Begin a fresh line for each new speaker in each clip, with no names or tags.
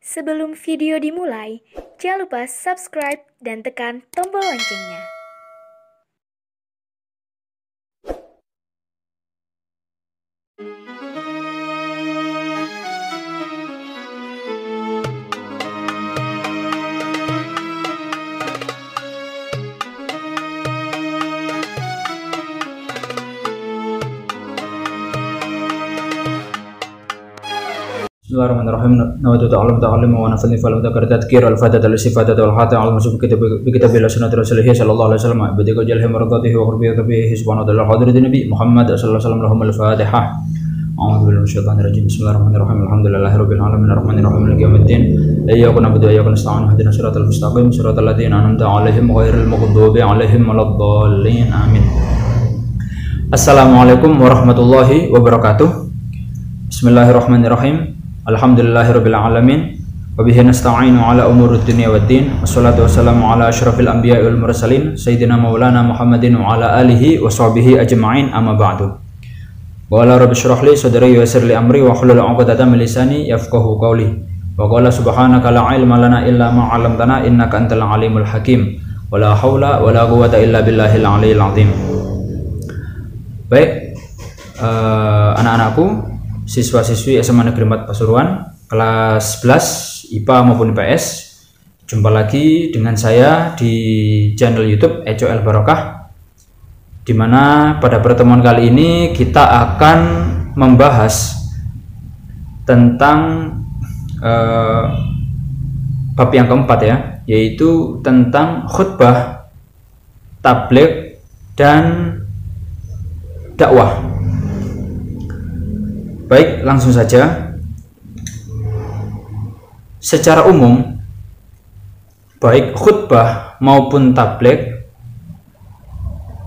Sebelum video dimulai, jangan lupa subscribe dan tekan tombol loncengnya.
Bismillahirrahmanirrahim. Nawaitu ta'allam wa nafadni falam takar tadkir al-fatat al-sifat al-hati al-masuf bi kitabillah sunnati rasulih sallallahu alaihi wasallam bi jalhi maradatihi wa qurbiyatihi subhanahu wa ta'ala hadir nabi Muhammad sallallahu alaihi wasallam lahum al-fatihah. A'udzu billahi minasyaitonir rajim. Bismillahirrahmanirrahim. Alhamdulillahirabbil alamin arrahmanirrahim maliki yaumiddin. Iyyaka na'budu wa iyyaka nasta'in ihdinas siratal mustaqim siratal ladzina an'amta 'alaihim ghairil maghdubi 'alaihim waladdallin. Amin. Assalamualaikum warahmatullahi wabarakatuh. Bismillahirrahmanirrahim. Alhamdulillahirabbil alamin wa bihi nasta'inu ala umurid dunya waddin wassalatu wassalamu ala asyrafil anbiya'i wal mursalin sayyidina maulana Muhammadin wa ala alihi wa sahbihi ajma'in amma ba'du. Qala rabbi shrah li sadri wa yassir li amri wa hlul 'uqdatam min lisani yafqahu qawli wa qala subhanaka la ilma lana illa ma 'allamtana innaka antal alimul hakim wa la haula wa la quwwata illa billahil aliyyil azim. Baik, anak-anakku, siswa-siswi SMA Negeri 4 Pasuruan kelas 11 IPA maupun IPS, jumpa lagi dengan saya di channel YouTube Eco El Barokah, dimana pada pertemuan kali ini kita akan membahas tentang bab yang keempat ya, yaitu tentang khutbah, tabligh dan dakwah. Baik, langsung saja. Secara umum, baik khutbah maupun tabligh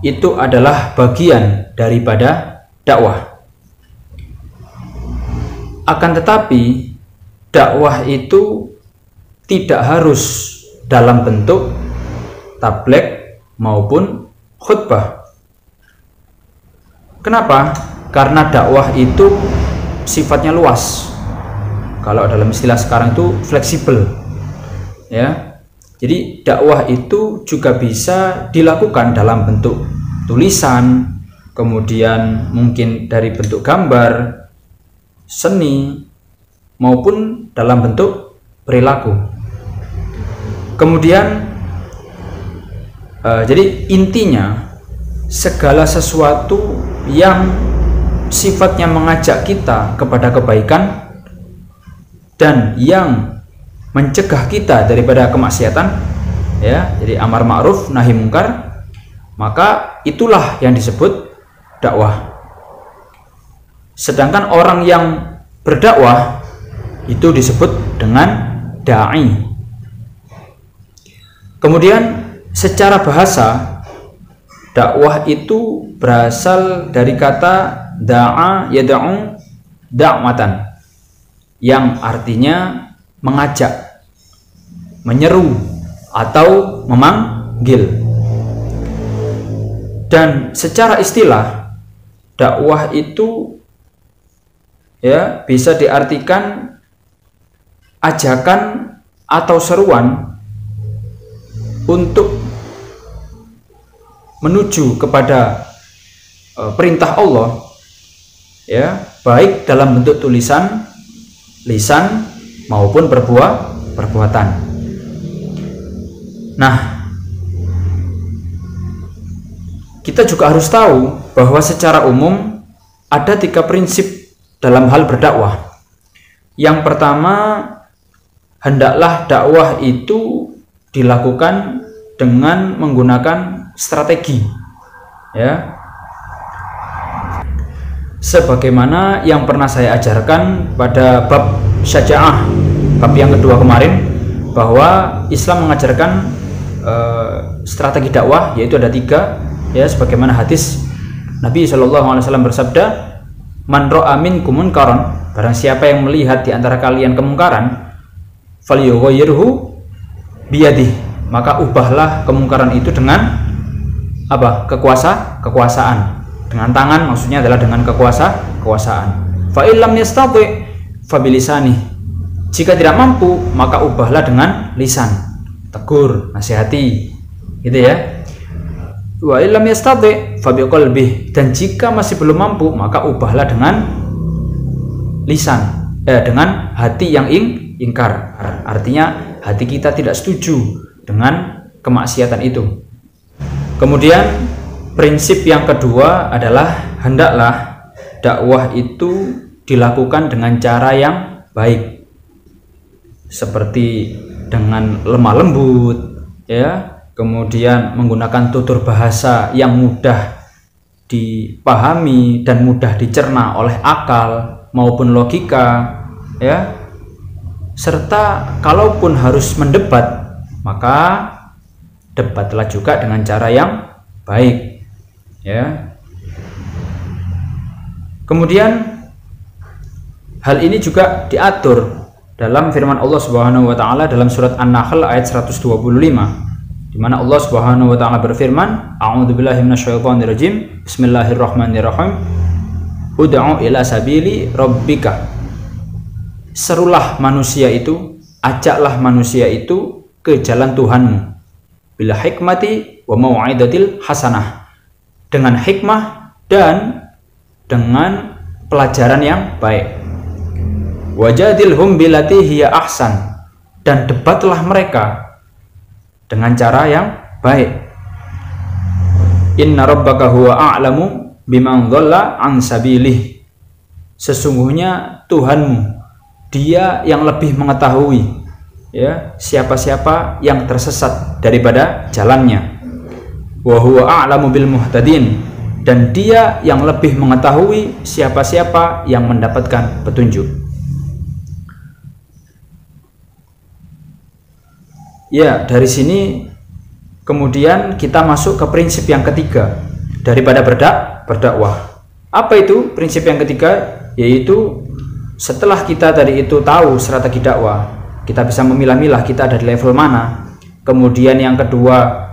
itu adalah bagian daripada dakwah. Akan tetapi, dakwah itu tidak harus dalam bentuk tabligh maupun khutbah. Kenapa? Karena dakwah itu sifatnya luas. Kalau dalam istilah sekarang itu fleksibel, ya. Jadi dakwah itu juga bisa dilakukan dalam bentuk tulisan, kemudian mungkin dari bentuk gambar, seni, maupun dalam bentuk perilaku. Kemudian jadi intinya segala sesuatu yang sifatnya mengajak kita kepada kebaikan dan yang mencegah kita daripada kemaksiatan, ya, jadi amar ma'ruf nahi mungkar, maka itulah yang disebut dakwah. Sedangkan orang yang berdakwah itu disebut dengan da'i. Kemudian secara bahasa, dakwah itu berasal dari kata da'a yad'u da'watan, yang artinya mengajak, menyeru atau memanggil. Dan secara istilah, dakwah itu ya bisa diartikan ajakan atau seruan untuk menuju kepada perintah Allah, ya, baik dalam bentuk tulisan, lisan maupun perbuatan. Nah, kita juga harus tahu bahwa secara umum ada 3 prinsip dalam hal berdakwah. Yang pertama, hendaklah dakwah itu dilakukan dengan menggunakan strategi, ya, sebagaimana yang pernah saya ajarkan pada bab syaja'ah, bab yang kedua kemarin, bahwa Islam mengajarkan strategi dakwah, yaitu ada 3, ya, sebagaimana hadis Nabi SAW bersabda, man ra'a minkum munkaran, barang siapa yang melihat di antara kalian kemungkaran, falyughayyirhu biyadihi, maka ubahlah kemungkaran itu dengan apa? Kekuasaan. Dengan tangan, maksudnya adalah dengan kekuasaan. Fa illam yastati fa bilisani. Jika tidak mampu, maka ubahlah dengan lisan, tegur, nasihati, gitu ya. Wa illam yastati fa biqalbih, dan jika masih belum mampu, maka ubahlah dengan lisan, dengan hati yang ingkar. Artinya hati kita tidak setuju dengan kemaksiatan itu. Kemudian prinsip yang kedua adalah hendaklah dakwah itu dilakukan dengan cara yang baik, seperti dengan lemah lembut, ya, kemudian menggunakan tutur bahasa yang mudah dipahami dan mudah dicerna oleh akal maupun logika, ya, serta kalaupun harus mendebat, maka debatlah juga dengan cara yang baik, ya. Kemudian hal ini juga diatur dalam firman Allah Subhanahu wa taala dalam surat An-Nahl ayat 125, di mana Allah Subhanahu wa taala berfirman, A'udzubillahi minasyaitonirrajim, Bismillahirrahmanirrahim, Ud'u ila sabili rabbika. Serulah manusia itu, ajaklah manusia itu ke jalan Tuhanmu, bila hikmati wa mau'idatil hasanah, dengan hikmah dan dengan pelajaran yang baik. Wajadilhum billati hiya ahsan, dan debatlah mereka dengan cara yang baik. Inna rabbaka huwa a'lamu biman dhalla an sabilih. Sesungguhnya Tuhanmu, Dia yang lebih mengetahui, ya, siapa-siapa yang tersesat daripada jalannya. Wa huwa a'lamu bil muhtadin, dan Dia yang lebih mengetahui siapa-siapa yang mendapatkan petunjuk. Ya, dari sini kemudian kita masuk ke prinsip yang ketiga daripada berdakwah. Apa itu prinsip yang ketiga? Yaitu setelah kita tadi itu tahu strategi dakwah, kita bisa memilah-milah kita ada di level mana. Kemudian yang kedua,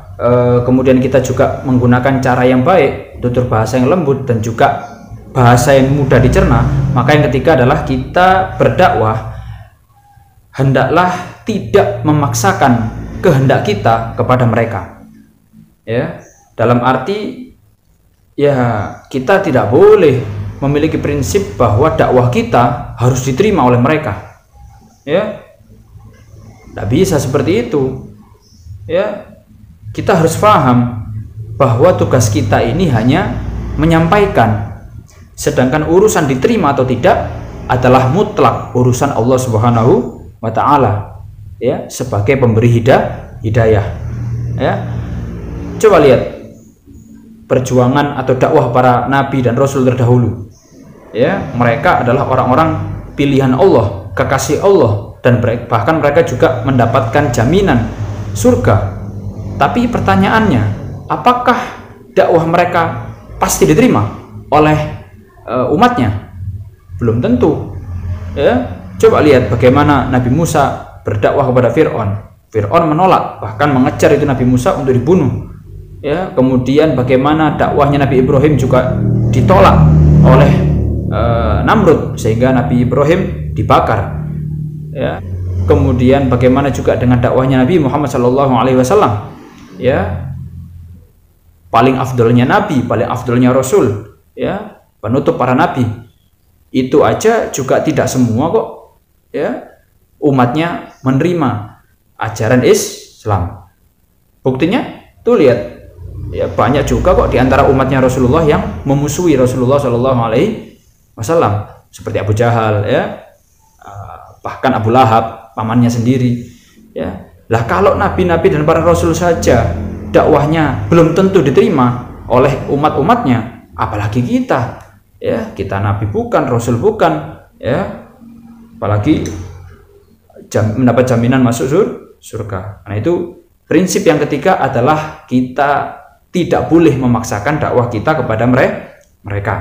kemudian kita juga menggunakan cara yang baik, tutur bahasa yang lembut, dan juga bahasa yang mudah dicerna. Maka yang ketiga adalah kita berdakwah hendaklah tidak memaksakan kehendak kita kepada mereka, ya, dalam arti, ya, kita tidak boleh memiliki prinsip bahwa dakwah kita harus diterima oleh mereka, ya, tidak bisa seperti itu, ya. Kita harus paham bahwa tugas kita ini hanya menyampaikan, sedangkan urusan diterima atau tidak adalah mutlak urusan Allah Subhanahu wa ta'ala, ya, sebagai pemberi hidayah, ya. Coba lihat perjuangan atau dakwah para nabi dan rasul terdahulu, ya, mereka adalah orang-orang pilihan Allah, kekasih Allah, dan bahkan mereka juga mendapatkan jaminan surga. Tapi pertanyaannya, apakah dakwah mereka pasti diterima oleh umatnya? Belum tentu, ya. Coba lihat bagaimana Nabi Musa berdakwah kepada Fir'aun. Fir'aun menolak, bahkan mengejar itu Nabi Musa untuk dibunuh, ya. Kemudian bagaimana dakwahnya Nabi Ibrahim juga ditolak oleh Namrud, sehingga Nabi Ibrahim dibakar, ya. Kemudian bagaimana juga dengan dakwahnya Nabi Muhammad SAW, ya, paling afdolnya Nabi, paling afdolnya Rasul, ya, penutup para Nabi. Itu aja juga tidak semua kok, ya, umatnya menerima ajaran Islam. Buktinya tuh lihat, ya, banyak juga kok diantara umatnya Rasulullah yang memusuhi Rasulullah SAW, seperti Abu Jahal, ya, bahkan Abu Lahab, pamannya sendiri, ya. Lah kalau nabi-nabi dan para rasul saja dakwahnya belum tentu diterima oleh umat-umatnya, apalagi kita, ya, kita nabi bukan, rasul bukan, ya, apalagi mendapat jaminan masuk surga. Nah, itu prinsip yang ketiga adalah kita tidak boleh memaksakan dakwah kita kepada mereka,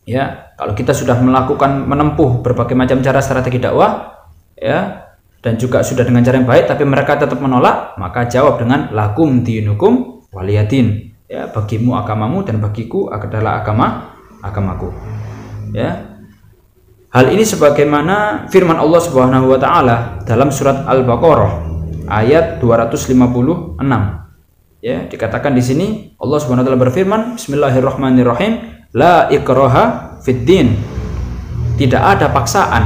ya. Kalau kita sudah menempuh berbagai macam cara strategi dakwah, ya, dan juga sudah dengan cara yang baik, tapi mereka tetap menolak, maka jawab dengan lakum dinukum waliyadin, ya, bagimu agamamu dan bagiku adalah agamaku, ya. Hal ini sebagaimana firman Allah Subhanahu wa taala dalam surat Al-Baqarah ayat 256. Ya, dikatakan di sini Allah Subhanahu wa taala berfirman, Bismillahirrahmanirrahim, la ikraha fid din. Tidak ada paksaan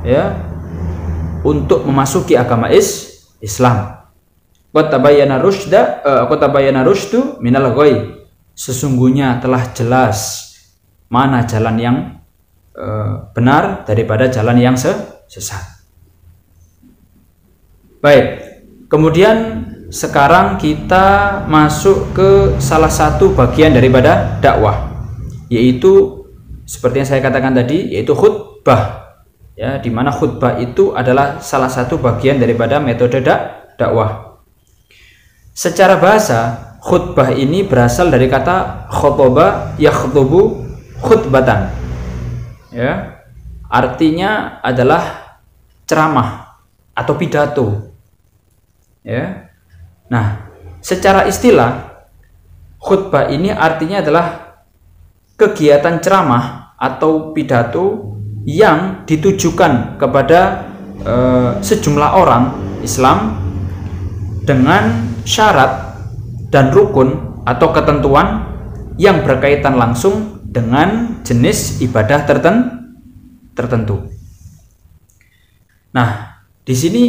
ya untuk memasuki agama Islam. Qad tabayyana rusydu minal ghayy. Sesungguhnya telah jelas mana jalan yang benar daripada jalan yang sesat. Baik, kemudian sekarang kita masuk ke salah satu bagian daripada dakwah, yaitu seperti yang saya katakan tadi, yaitu khutbah. Ya, di mana khutbah itu adalah salah satu bagian daripada metode dakwah. Secara bahasa, khutbah ini berasal dari kata khotoba yakhtubu khutbatan. Ya, artinya adalah ceramah atau pidato. Ya. Nah, secara istilah khutbah ini artinya adalah kegiatan ceramah atau pidato yang ditujukan kepada sejumlah orang Islam dengan syarat dan rukun atau ketentuan yang berkaitan langsung dengan jenis ibadah tertentu. Nah, di sini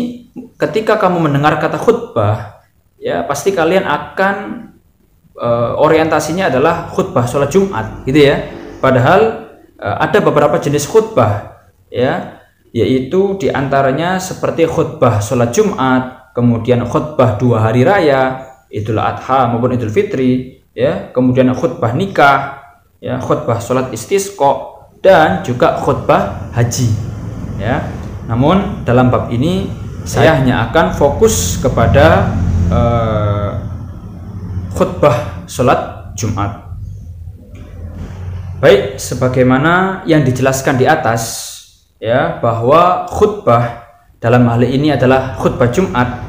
ketika kamu mendengar kata khutbah, ya pasti kalian akan orientasinya adalah khutbah sholat Jumat, gitu ya. Padahal ada beberapa jenis khutbah, ya, yaitu diantaranya seperti khutbah sholat Jumat, kemudian khutbah 2 hari raya, Idul Adha maupun Idul Fitri, ya, kemudian khutbah nikah, ya, khutbah sholat istisqa, dan juga khutbah haji. Ya, namun dalam bab ini saya hanya akan fokus kepada khutbah sholat Jumat. Baik, sebagaimana yang dijelaskan di atas, ya, bahwa khutbah dalam hal ini adalah khutbah Jumat.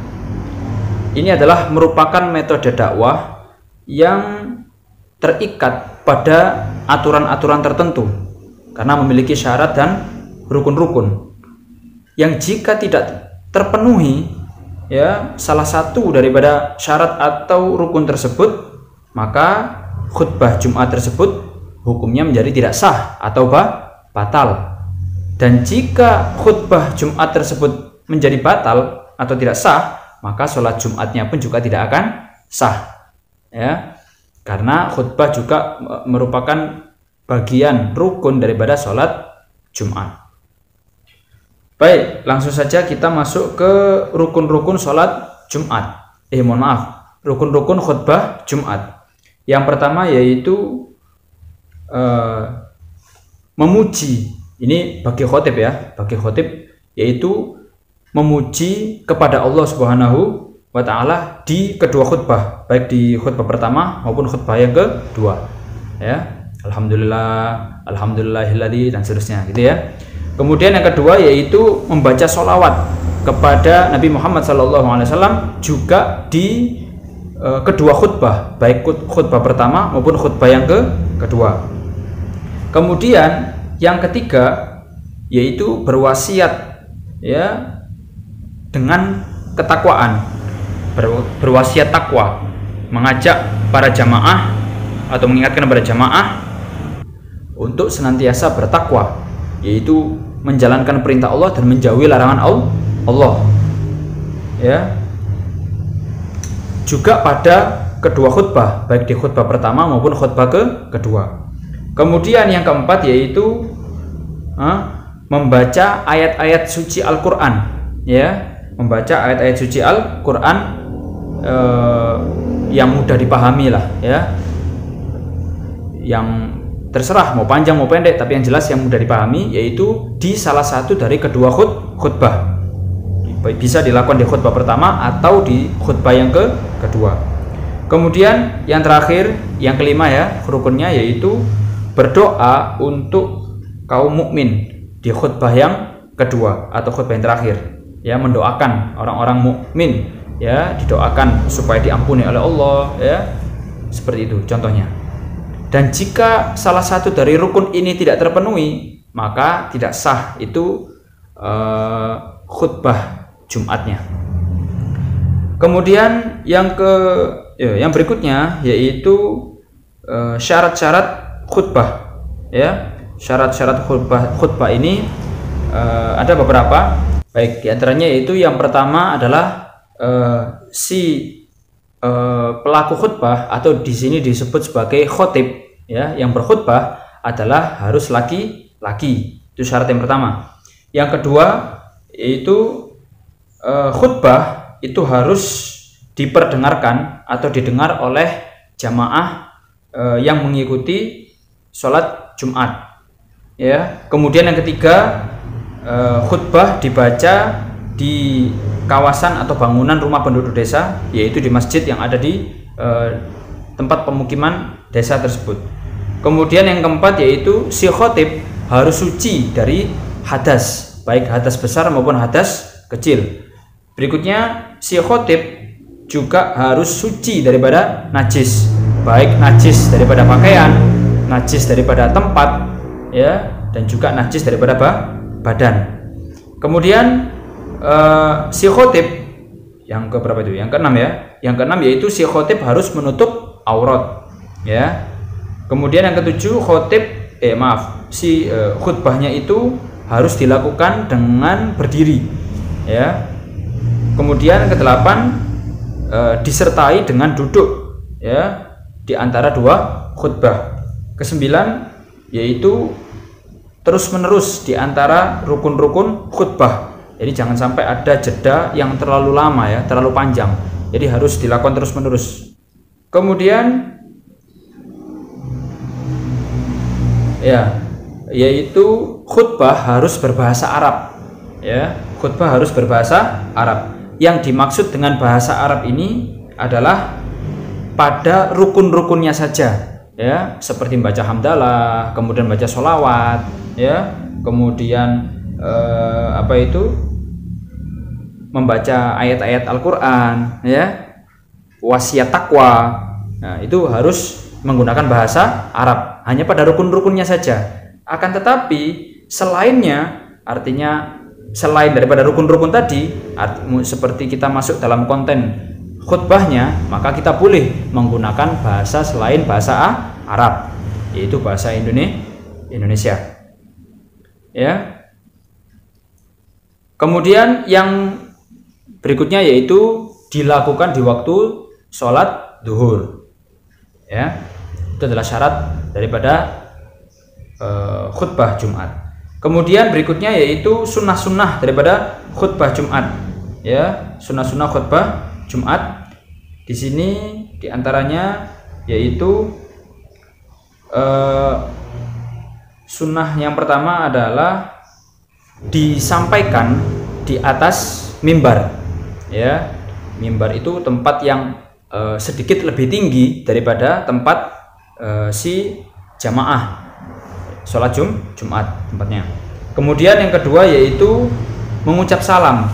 Ini adalah merupakan metode dakwah yang terikat pada aturan-aturan tertentu karena memiliki syarat dan rukun-rukun yang jika tidak terpenuhi, ya, salah satu daripada syarat atau rukun tersebut, maka khutbah Jumat tersebut hukumnya menjadi tidak sah atau batal. Dan jika khutbah Jumat tersebut menjadi batal atau tidak sah, maka sholat Jumatnya pun juga tidak akan sah, ya, karena khutbah juga merupakan bagian rukun daripada sholat Jumat. Baik, langsung saja kita masuk ke rukun-rukun sholat Jumat. Rukun-rukun khutbah Jumat. Yang pertama yaitu memuji. Ini bagi khotib, ya, bagi khotib, yaitu memuji kepada Allah Subhanahu wa ta'ala di kedua khutbah, baik di khutbah pertama maupun khutbah yang kedua, ya. Alhamdulillah, alhamdulillahilladzi, dan seterusnya, gitu ya. Kemudian yang kedua yaitu membaca sholawat kepada Nabi Muhammad SAW juga di kedua khutbah, baik khutbah pertama maupun khutbah yang kedua. Kemudian yang ketiga yaitu berwasiat, ya, dengan ketakwaan, berwasiat takwa, mengajak para jamaah atau mengingatkan kepada jamaah untuk senantiasa bertakwa, yaitu menjalankan perintah Allah dan menjauhi larangan Allah, ya. Juga pada kedua khutbah, baik di khutbah pertama maupun khutbah kedua. Kemudian yang keempat yaitu membaca ayat-ayat suci Al-Quran, ya, membaca ayat-ayat suci Al-Quran yang mudah dipahami lah, ya, yang terserah mau panjang mau pendek, tapi yang jelas yang mudah dipahami, yaitu di salah satu dari kedua khutbah. Bisa dilakukan di khutbah pertama atau di khutbah yang kedua. Kemudian yang terakhir, yang kelima, ya, rukunnya yaitu berdoa untuk kaum mukmin di khutbah yang kedua atau khutbah yang terakhir, ya, mendoakan orang-orang mukmin, ya, didoakan supaya diampuni oleh Allah, ya, seperti itu contohnya. Dan jika salah satu dari rukun ini tidak terpenuhi, maka tidak sah itu khutbah Jumatnya. Kemudian yang berikutnya yaitu syarat-syarat khutbah. Ya, syarat-syarat khutbah ini ada beberapa. Baik, diantaranya yaitu yang pertama adalah pelaku khutbah atau di sini disebut sebagai khotib, ya, yang berkhutbah adalah harus laki-laki. Itu syarat yang pertama. Yang kedua yaitu khutbah itu harus diperdengarkan atau didengar oleh jamaah yang mengikuti sholat Jumat. Ya. Kemudian yang ketiga, khutbah dibaca di kawasan atau bangunan rumah penduduk desa, yaitu di masjid yang ada di tempat pemukiman desa tersebut. Kemudian yang keempat yaitu si khotib harus suci dari hadas, baik hadas besar maupun hadas kecil. Berikutnya, si khotib juga harus suci daripada najis, baik najis daripada pakaian, najis daripada tempat, ya, dan juga najis daripada badan. Kemudian si khotib yang keberapa itu? Yang keenam, ya. Yang keenam yaitu si khotib harus menutup aurat, ya. Kemudian yang ketujuh, si khutbahnya itu harus dilakukan dengan berdiri, ya. Kemudian yang kedelapan, disertai dengan duduk, ya, di antara dua khutbah. Kesembilan yaitu terus-menerus di antara rukun-rukun khutbah. Jadi jangan sampai ada jeda yang terlalu lama, ya, terlalu panjang. Jadi harus dilakukan terus-menerus. Kemudian ya, yaitu khutbah harus berbahasa Arab, ya. Khutbah harus berbahasa Arab. Yang dimaksud dengan bahasa Arab ini adalah pada rukun-rukunnya saja, ya, seperti membaca hamdalah, kemudian baca sholawat, ya, kemudian membaca ayat-ayat Al-Quran, ya, wasiat takwa. Nah, itu harus menggunakan bahasa Arab hanya pada rukun-rukunnya saja. Akan tetapi selainnya, artinya selain daripada rukun-rukun tadi, seperti kita masuk dalam konten khutbahnya, maka kita boleh menggunakan bahasa selain bahasa Arab, yaitu bahasa Indonesia, ya. Kemudian yang berikutnya yaitu dilakukan di waktu sholat duhur, ya. Itu adalah syarat daripada khutbah Jumat. Kemudian berikutnya yaitu sunnah-sunnah daripada khutbah Jumat, ya, sunnah-sunnah khutbah Jumat. Di sini diantaranya yaitu sunnah yang pertama adalah disampaikan di atas mimbar, ya. Mimbar itu tempat yang sedikit lebih tinggi daripada tempat si jamaah sholat Jumat tempatnya. Kemudian yang kedua yaitu mengucap salam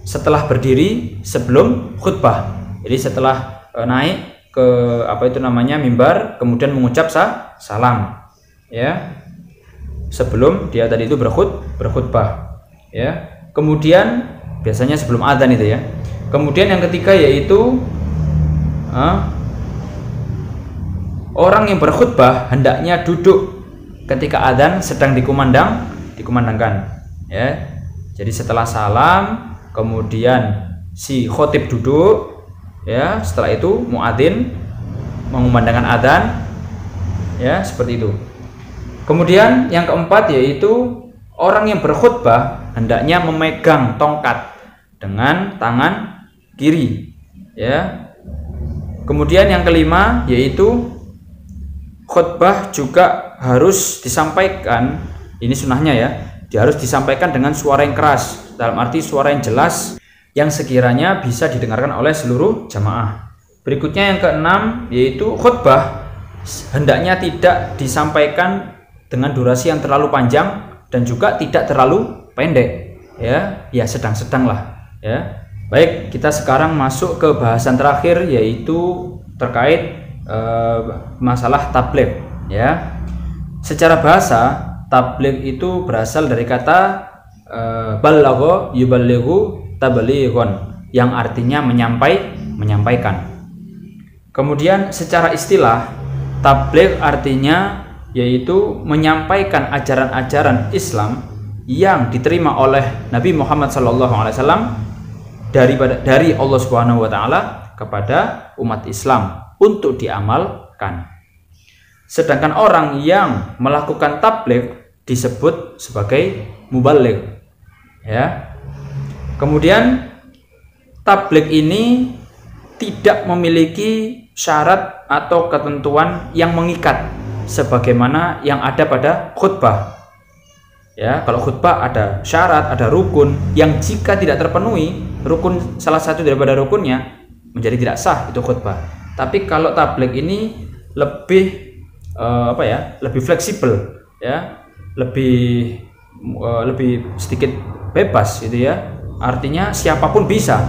setelah berdiri sebelum khutbah. Jadi setelah naik ke mimbar, kemudian mengucap salam, ya, sebelum dia tadi itu berkhutbah, ya. Kemudian biasanya sebelum adzan itu, ya. Kemudian yang ketiga yaitu orang yang berkhutbah hendaknya duduk ketika adzan sedang dikumandangkan, ya. Jadi setelah salam, kemudian si khotib duduk, ya. Setelah itu muadzin mengumandangkan adzan, ya, seperti itu. Kemudian yang keempat yaitu orang yang berkhutbah hendaknya memegang tongkat dengan tangan kiri, ya. Kemudian yang kelima yaitu khutbah juga harus disampaikan, ini sunnahnya, ya, dia harus disampaikan dengan suara yang keras, dalam arti suara yang jelas yang sekiranya bisa didengarkan oleh seluruh jamaah. Berikutnya yang keenam yaitu khutbah hendaknya tidak disampaikan dengan durasi yang terlalu panjang dan juga tidak terlalu pendek, ya, sedang-sedang lah, ya. Baik, kita sekarang masuk ke bahasan terakhir yaitu terkait masalah tabligh, ya. Secara bahasa, tabligh itu berasal dari kata balagha yuballighu tablighon, yang artinya menyampaikan. Kemudian secara istilah, tabligh artinya yaitu menyampaikan ajaran-ajaran Islam yang diterima oleh Nabi Muhammad SAW dari Allah Subhanahu wa taala kepada umat Islam untuk diamalkan. Sedangkan orang yang melakukan tabligh disebut sebagai muballigh, ya. Kemudian tabligh ini tidak memiliki syarat atau ketentuan yang mengikat sebagaimana yang ada pada khutbah. Ya, kalau khutbah ada syarat, ada rukun yang jika tidak terpenuhi rukun, salah satu daripada rukunnya, menjadi tidak sah itu khutbah. Tapi kalau tabligh ini lebih lebih fleksibel, ya, lebih sedikit bebas gitu ya. Artinya siapapun bisa,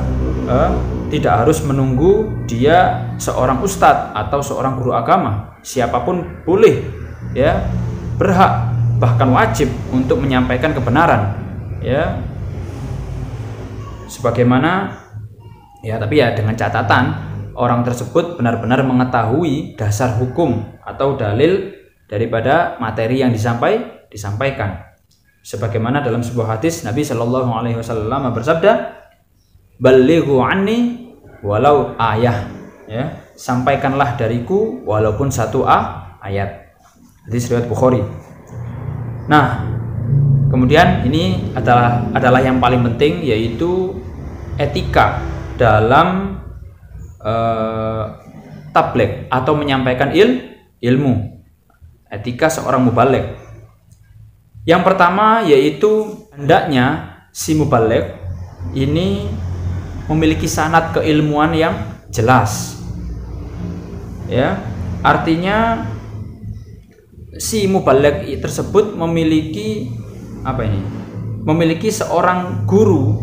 tidak harus menunggu dia seorang ustadz atau seorang guru agama. Siapapun boleh, ya, berhak bahkan wajib untuk menyampaikan kebenaran, ya, sebagaimana, ya, tapi ya dengan catatan orang tersebut benar-benar mengetahui dasar hukum atau dalil daripada materi yang disampaikan. Sebagaimana dalam sebuah hadis Nabi Shallallahu Alaihi Wasallam bersabda, "Ballighu anni walau ayah." Ya, sampaikanlah dariku walaupun satu ayat. Hadis riwayat Bukhari. Nah, kemudian ini adalah yang paling penting, yaitu etika dalam tabligh atau menyampaikan ilmu. Etika seorang mubaligh. Yang pertama yaitu hendaknya si mubaligh ini memiliki sanad keilmuan yang jelas. Ya, artinya si mubaligh tersebut memiliki memiliki seorang guru,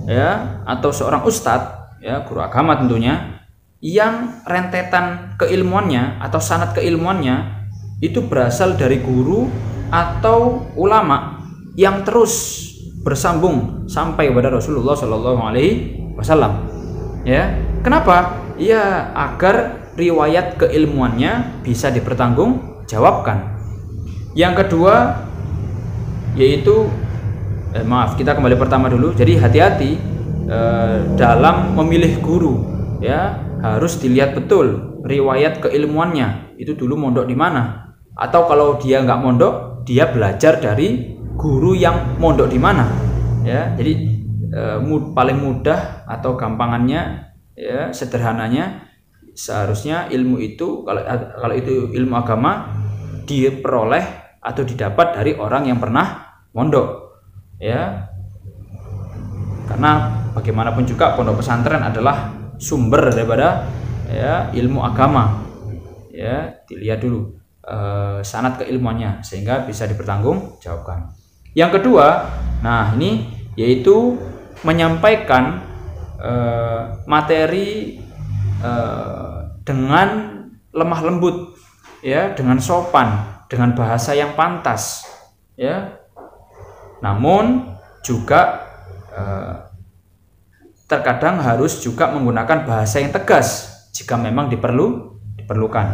ya, atau seorang ustadz, ya, guru agama tentunya, yang rentetan keilmuannya atau sanad keilmuannya itu berasal dari guru atau ulama yang terus bersambung sampai kepada Rasulullah Shallallahu Alaihi Wasallam. Ya, kenapa? Ya, agar riwayat keilmuannya bisa dipertanggungjawabkan. Yang kedua yaitu kita kembali pertama dulu. Jadi hati-hati dalam memilih guru, ya, harus dilihat betul riwayat keilmuannya itu dulu mondok di mana, atau kalau dia nggak mondok, dia belajar dari guru yang mondok di mana, ya. Jadi paling mudah atau gampangannya, ya, sederhananya, seharusnya ilmu itu kalau itu ilmu agama diperoleh atau didapat dari orang yang pernah mondok, ya. Karena bagaimanapun juga pondok pesantren adalah sumber daripada, ya, ilmu agama, ya. Dilihat dulu sanad keilmuannya sehingga bisa dipertanggungjawabkan. Yang kedua, nah ini yaitu menyampaikan materi dengan lemah lembut, ya, dengan sopan, dengan bahasa yang pantas, ya. Namun juga terkadang harus juga menggunakan bahasa yang tegas jika memang diperlukan.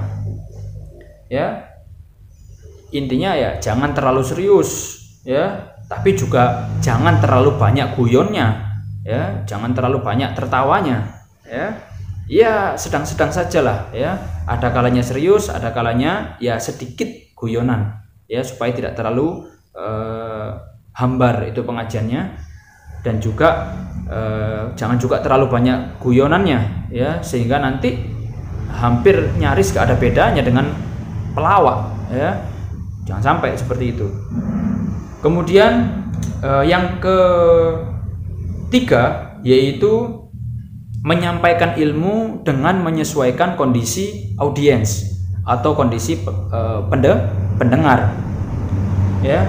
Ya, intinya ya jangan terlalu serius, ya, tapi juga jangan terlalu banyak guyonnya, ya, jangan terlalu banyak tertawanya, ya. Ya, sedang-sedang sajalah, ya. Ada kalanya serius, ada kalanya ya sedikit guyonan, ya, supaya tidak terlalu hambar itu pengajiannya, dan juga jangan juga terlalu banyak guyonannya, ya, sehingga nanti hampir nyaris gak ada bedanya dengan pelawak, ya. Jangan sampai seperti itu. Kemudian yang ketiga yaitu menyampaikan ilmu dengan menyesuaikan kondisi audiens atau kondisi pendengar, ya,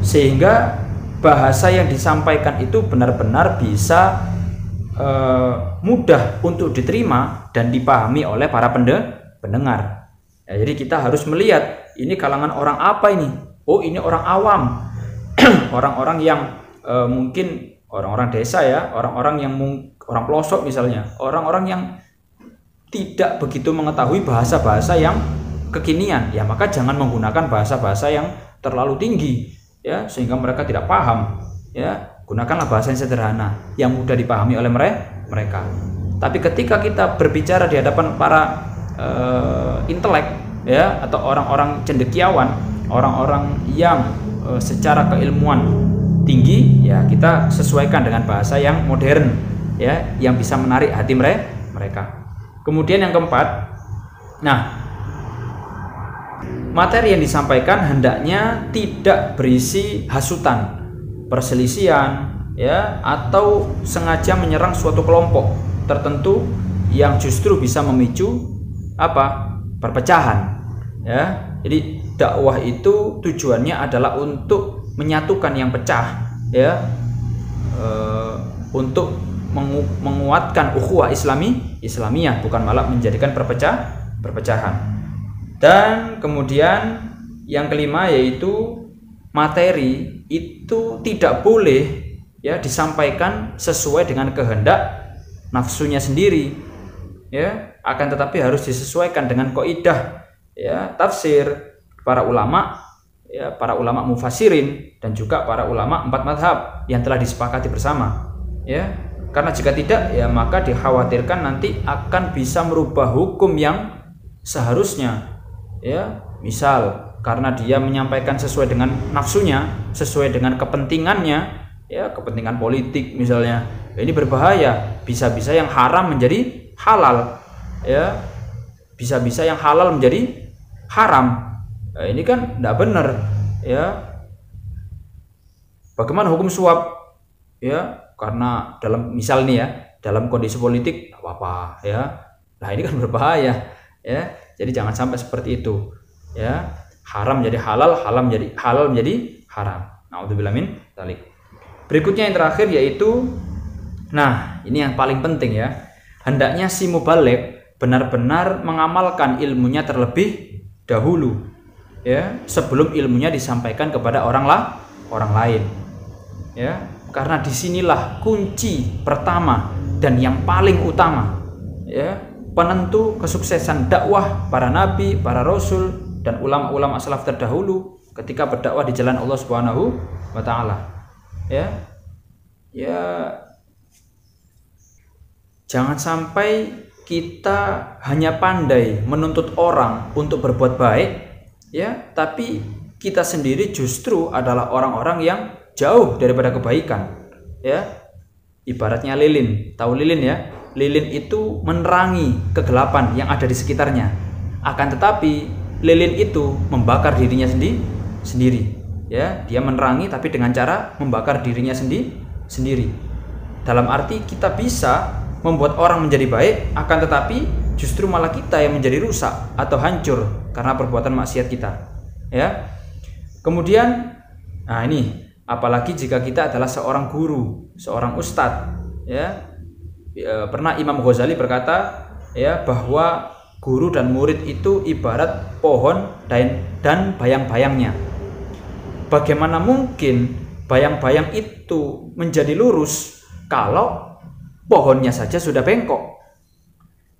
sehingga bahasa yang disampaikan itu benar-benar bisa mudah untuk diterima dan dipahami oleh para pendengar. Ya, jadi kita harus melihat ini kalangan orang apa ini, Oh, ini orang awam. Orang-orang yang mungkin orang-orang desa ya, orang-orang yang orang pelosok misalnya, orang-orang yang tidak begitu mengetahui bahasa-bahasa yang kekinian, ya maka jangan menggunakan bahasa-bahasa yang terlalu tinggi ya, sehingga mereka tidak paham ya. Gunakanlah bahasa yang sederhana yang mudah dipahami oleh mereka. Tapi ketika kita berbicara di hadapan para intelek ya, atau orang-orang cendekiawan, orang-orang yang secara keilmuan tinggi, ya kita sesuaikan dengan bahasa yang modern ya, yang bisa menarik hati mereka. Kemudian yang keempat, nah, materi yang disampaikan hendaknya tidak berisi hasutan, perselisihan ya, atau sengaja menyerang suatu kelompok tertentu yang justru bisa memicu perpecahan ya. Jadi dakwah itu tujuannya adalah untuk menyatukan yang pecah ya, untuk menguatkan ukhuwah Islamiyah, bukan malah menjadikan perpecahan. Dan kemudian yang kelima yaitu materi itu tidak boleh ya disampaikan sesuai dengan kehendak nafsunya sendiri ya, akan tetapi harus disesuaikan dengan kaidah ya tafsir para ulama ya, para ulama mufassirin dan juga para ulama 4 mazhab yang telah disepakati bersama ya. Karena jika tidak ya maka dikhawatirkan nanti akan bisa merubah hukum yang seharusnya ya. Misal karena dia menyampaikan sesuai dengan nafsunya, sesuai dengan kepentingannya ya, kepentingan politik misalnya, ini berbahaya. Bisa-bisa yang haram menjadi halal ya, bisa-bisa yang halal menjadi haram. Nah, ini kan tidak benar ya. Bagaimana hukum suap ya, karena dalam misal nih ya, dalam kondisi politik apa ya, nah ini kan berbahaya ya. Jadi jangan sampai seperti itu ya, haram menjadi halal, halal menjadi haram. Naudzubillah min dzalik. Berikutnya yang terakhir yaitu, nah ini yang paling penting ya, hendaknya si mubaligh benar-benar mengamalkan ilmunya terlebih dahulu ya, sebelum ilmunya disampaikan kepada orang lain ya. Karena disinilah kunci pertama dan yang paling utama ya, penentu kesuksesan dakwah para nabi, para rasul dan ulama-ulama salaf terdahulu ketika berdakwah di jalan Allah Subhanahu wa taala ya. Ya jangan sampai kita hanya pandai menuntut orang untuk berbuat baik ya, tapi kita sendiri justru adalah orang-orang yang jauh daripada kebaikan ya. Ibaratnya lilin, tahu lilin ya? Lilin itu menerangi kegelapan yang ada di sekitarnya, akan tetapi lilin itu membakar dirinya sendiri ya. Dia menerangi tapi dengan cara membakar dirinya sendiri. Dalam arti kita bisa membuat orang menjadi baik, akan tetapi justru malah kita yang menjadi rusak atau hancur karena perbuatan maksiat kita ya. Kemudian nah ini, apalagi jika kita adalah seorang guru, seorang ustadz ya. Pernah Imam Ghazali berkata ya, bahwa guru dan murid itu ibarat pohon dan bayang-bayangnya. Bagaimana mungkin bayang-bayang itu menjadi lurus kalau pohonnya saja sudah bengkok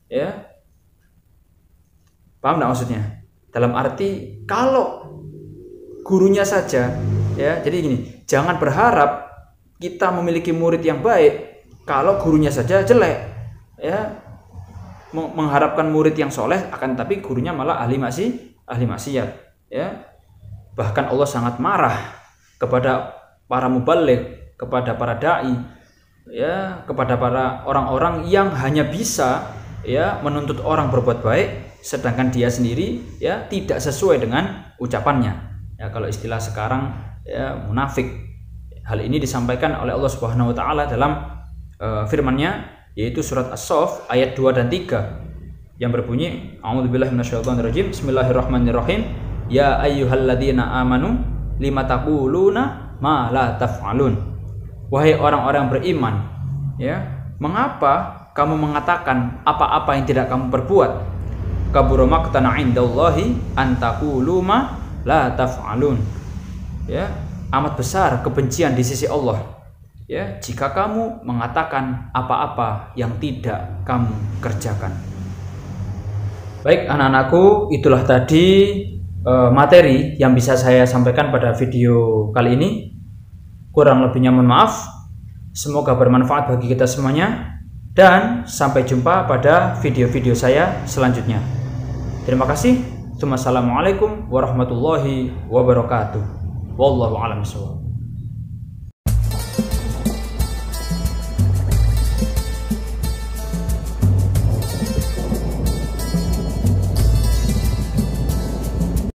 ya? Paham nggak maksudnya? Dalam arti kalau gurunya saja ya, jadi gini, jangan berharap kita memiliki murid yang baik kalau gurunya saja jelek ya. Mengharapkan murid yang soleh akan tapi gurunya malah ahli maksiat ya. Bahkan Allah sangat marah kepada para mubaligh, kepada para dai ya, kepada para orang-orang yang hanya bisa ya menuntut orang berbuat baik sedangkan dia sendiri ya tidak sesuai dengan ucapannya ya. Kalau istilah sekarang ya, munafik. Hal ini disampaikan oleh Allah Subhanahu wa taala dalam firman-Nya, yaitu surat As-Saff ayat 2 dan 3 yang berbunyi, a'udzubillahi minasyaitonirrajim, bismillahirrahmanirrahim, ya ayyuhalladzina amanu lima taquluna ma la taf'alun. Wahai orang-orang beriman ya, mengapa kamu mengatakan apa-apa yang tidak kamu perbuat? Kabura maqtan 'indallahi an taqulu ma la taf'alun. ya, amat besar kebencian di sisi Allah, ya, jika kamu mengatakan apa-apa yang tidak kamu kerjakan. Baik anak-anakku, itulah tadi materi yang bisa saya sampaikan pada video kali ini. Kurang lebihnya mohon maaf. Semoga bermanfaat bagi kita semuanya, dan sampai jumpa pada video-video saya selanjutnya. Terima kasih. Assalamualaikum warahmatullahi wabarakatuh. Wallahu a'lam bishawab.